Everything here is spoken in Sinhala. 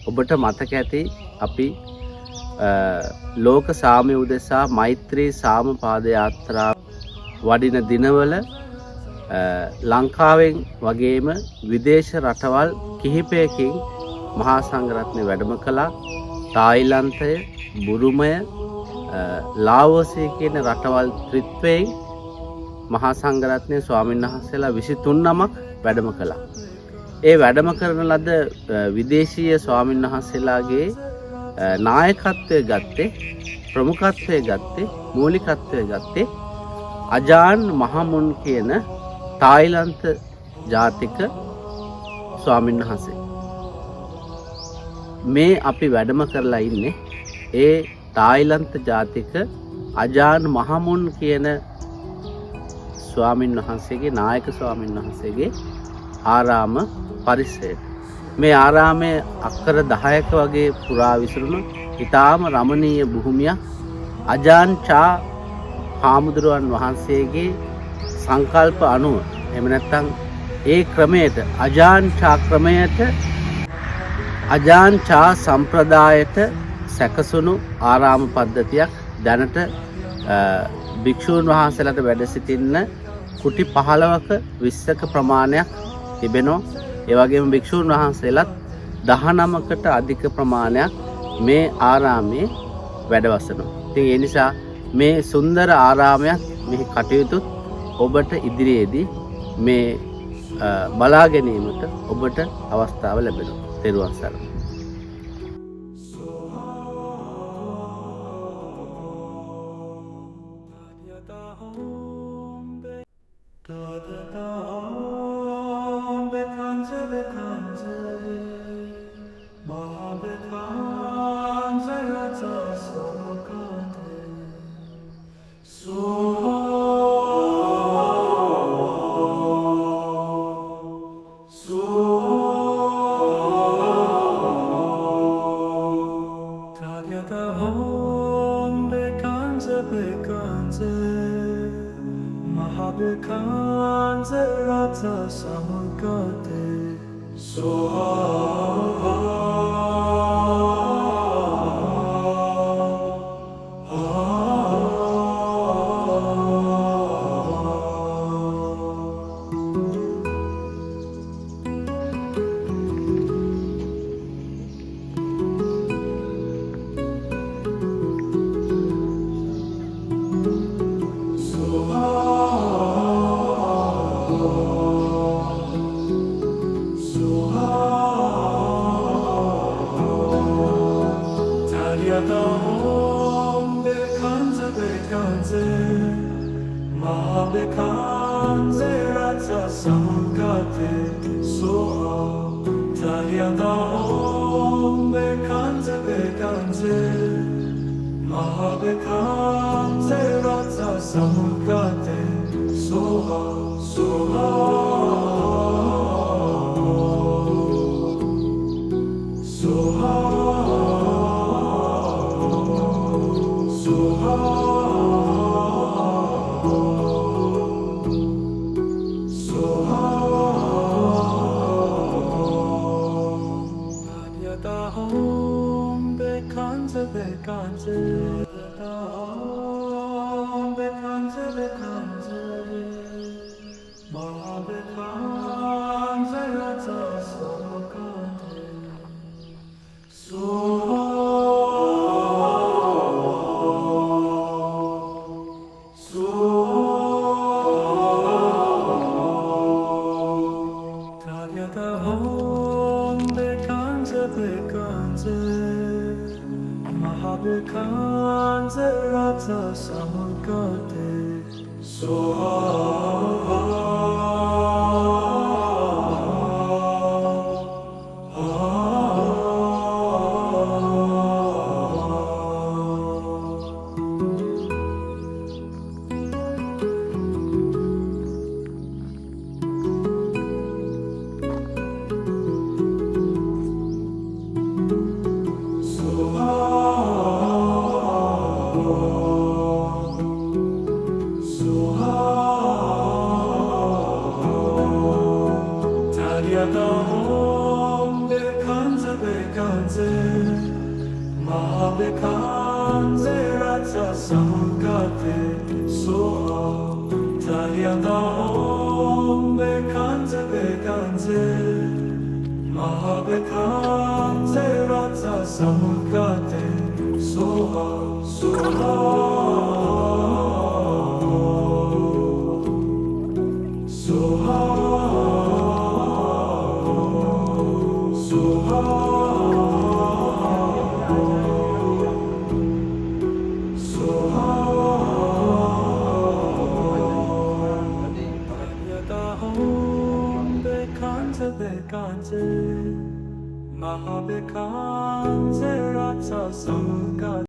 ඔබට මතක ඇති අපි ලෝක සාමය උදෙසා මෛත්‍රී සාමපාද යාත්‍රාව වඩින දිනවල ලංකාවෙන් වගේම විදේශ රටවල් කිහිපයකින් මහා සංඝරත්නය වැඩම කළා. තායිලන්තය, බුරුමය, ලාවෝසය කියන රටවල් ත්‍රිත්වයෙන් මහා සංඝරත්නය ස්වාමීන් වහන්සේලා 23 නමක් වැඩම කළා. ඒ වැඩම කරන ලද විදේශීය ස්වාමීන් වහන්සේලාගේ නායකත්වය ගත්තේ, ප්‍රමුඛත්වය ගත්තේ, මූලිකත්වය ගත්තේ අජාන් මහමුන් කියන තායිලන්ත ජාතික ස්වාමීන් වහන්සේ. මේ අපි වැඩම කරලා ඉන්නේ ඒ තායිලන්ත ජාතික අජාන් මහමුන් කියන ස්වාමීන් වහන්සේගේ, නායක ස්වාමීන් වහන්සේගේ ආරාම පරිසරයට. මේ ආරාමයේ අක්කර 10ක වගේ පුරා විසුරුණු ඉතාම රමණීය භූමියක් අජාන් චා හාමුදුරුවන් වහන්සේගේ සංකල්ප අනුව, එහෙම නැත්නම් ඒ ක්‍රමයට, අජාන් චා ක්‍රමයට, අජාන් චා සම්ප්‍රදායට සැකසුණු ආරාම පද්ධතියක් දැනට භික්ෂූන් වහන්සේලාට වැඩ සිටින්න කුටි 15ක 20ක ප්‍රමාණයක් තිබෙනවා. ඒ වගේම භික්ෂූන් වහන්සේලාත් 19කට අධික ප්‍රමාණයක් මේ ආරාමයේ වැඩවසනවා. ඉතින් ඒ නිසා මේ සුන්දර ආරාමයක්, මෙහි කටයුතු ඔබට ඉදිරියේදී මේ බලා ගැනීමට ඔබට අවස්ථාව ලැබෙනවා. තෙරුවන් සරණයි. So Bekanze, Mahabekanze Ratsa Samkate Soha Tayanda Om Bekanze Bekanze Mahabekanze Ratsa Samkate Soha Soha Soha Soha Bekanze, Mahabekanze Ratsa Samkate